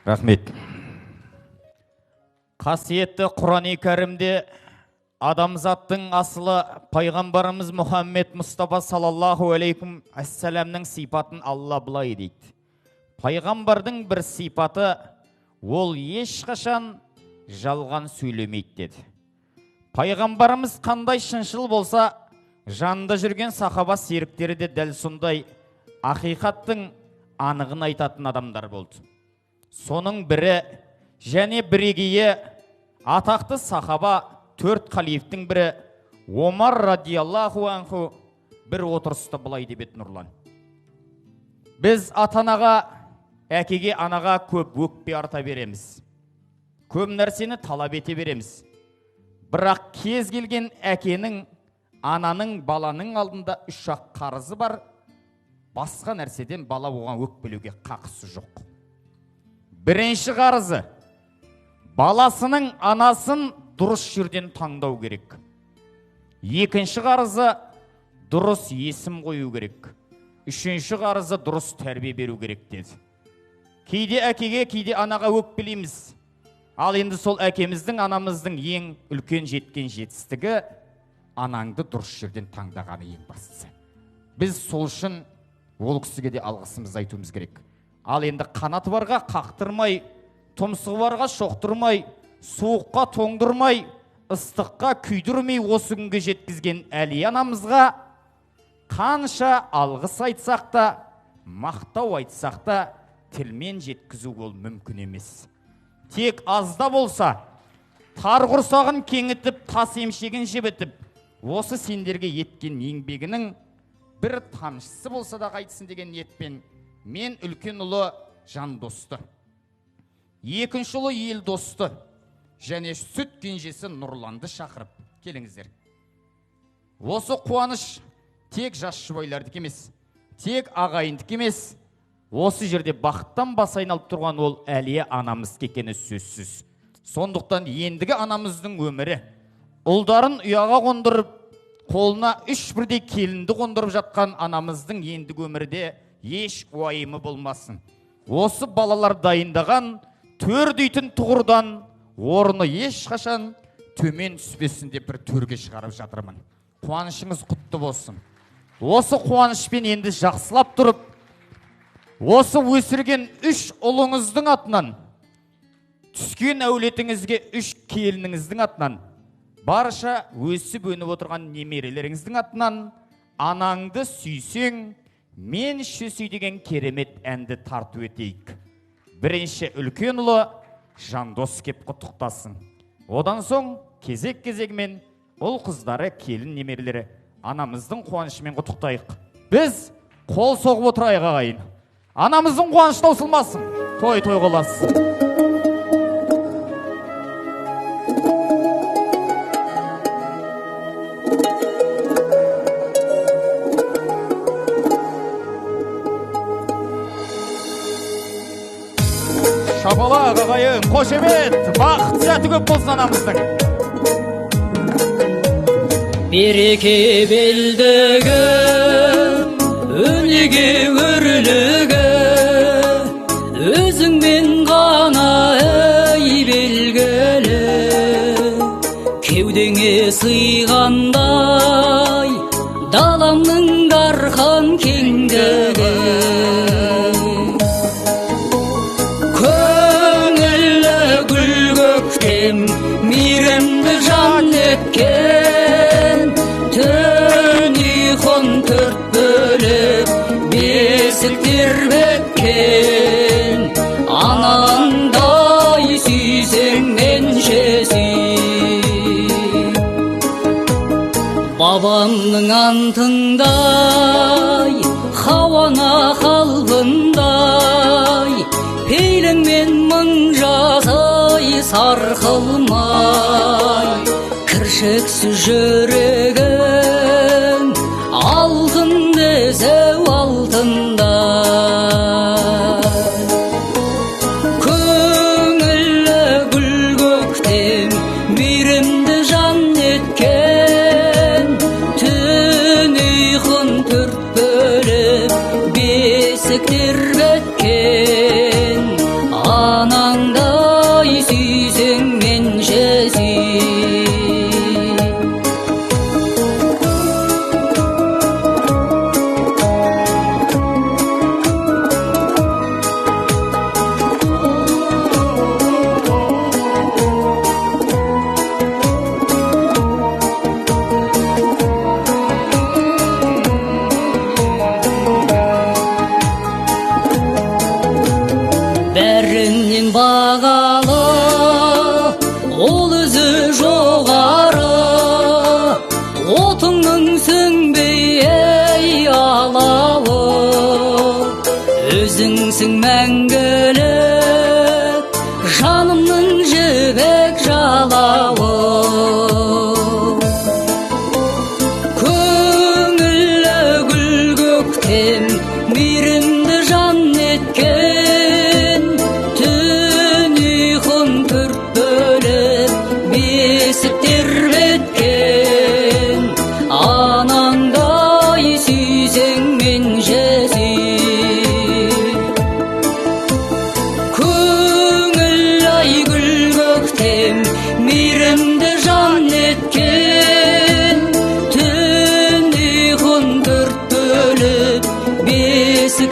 Рахмет. Қасиетті Құран-ы Кәрімде адамзаттың асылы пайғамбарымыз Мұхаммед Мұстафа саллаллаху алейкум ассаламның сипатын Алла былай дейді. Пайғамбардың бір сипаты, ол ешқашан жалған сөйлемейді деді. Пайғамбарымыз қандай шыншыл болса, жанында жүрген сахаба серіктері де дәл сондай ақиқаттың анығын айтатын адамдар болды. Соның бірі және бірегейі атақты сахаба 4 халифтің бірі Омар радиаллаху анху бір отырыста былай деп еді: Нұрлан, біз ата-анаға, әкеге, анаға көп өкпе арта береміз, көп нәрсені талап ете береміз. Бірақ кез келген әкенің, ананың, баланың алдында 3 қарызы бар. Басқа нәрседен бала оған өкпелеуге қақысы жоқ. Бірінші қарызы, баласының анасын дұрыс жерден таңдау керек. Екінші қарызы, дұрыс есім қою керек. Үшінші қарызы, дұрыс тәрбие беру керек деді. Кейде әкеге, кейде анаға өкпелейміз. Ал енді сол әкеміздің, анамыздың ең үлкен жеткен жетістігі анаңды дұрыс жерден таңдағаны ең бастысы. Біз сол үшін ол кісіге де алғысымызды айтуымыз керек. Ал енді қанаты барға қақтырмай, тұмсығы барға шоқтырмай, суыққа тоңдырмай, ыстыққа күйдірмей осы күнге жеткізген Әлия анамызға қанша алғыс айтсақ та, мақтау айтсақ та, тілмен жеткізу ол мүмкін емес. Тек азда болса, тар құрсағын кеңітіп, тас емшегін жебітіп, осы сендерге еткен еңбегінің бір тамшысы болса да қайтсын деген ниетпен мен үлкен ұлы Жандосты, екінші ұлы Елдосты және сүт кенжесі Нұрланды шақырып келіңіздер. Осы қуаныш тек жас жұбайлардікі емес, тек ағайындікі емес, осы жерде бақыттан бас айналып тұрған ол Әлия анамыз екені сөзсіз. Сондықтан ендігі анамыздың өмірі ұлдарын ұяға қондырып, қолына 3 бірдей келінді қондырып жатқан анамыздың ендігі өмірде еш уайымы болмасын. Осы балалар дайындаған төрдейтін тұғырдан орны ешқашан төмен түспесін деп бір төрге шығарып жатырмын. Қуанышыңыз құтты болсын. Осы қуанышпен енді жақсылап тұрып, осы өсірген 3 ұлыңыздың атынан, түскен әулетіңізге 3 келініңіздің атынан, барша өсіп өніп отырған немерелеріңіздің атынан анаңды сүйсең, мен шөсүй деген керемет әнді тарту етейік. Бірінші үлкен ұлы Жандос кеп құттықтасын. Одан соң кезек-кезегімен ұл қыздары, келін немерелері анамыздың қуанышымен құттықтайық. Біз қол соғып отырайық ағайын. Анамыздың қуанышы таусылмасын, той қоласын. Шапалақ ағайын, қошемет, бақыт сәті көп болсын анамыздың. Береке белдігі, өнеге өрлігі, өзіңмен ғана ей белгілі. Кеудеңе сыйғандай, даламның дархан кеңдігі. Мейірімді жан еткен, түн ұйқын 4 бөліп, бесік тербеткен, анандай сүйсең менше сүй. Бабамның антыңдай, Хауана қалбындай, пейліңмен мың жасай сарқылмай, кіршіксіз жүрегің алтын десеу алтындай. Көңілі гүл көктем, мейірімді жан еткен, түн ұйқын 4 бөліп, бесік тербеткен, ана бағалы, ол өзі жоғары, отыңның сөнбей ей алауы, өзіңсің мәңгілік жанымның жібек жалауы. Көңілі гүл көктем мейірімді жан еткен, түн ұйқын төрт бөліп бесік тербеткен, анаңдай сүйсең мен жесем. Көңіл-ай гүл көктем мейірімді жан еткен, түн ұйқын төрт бөліп бесік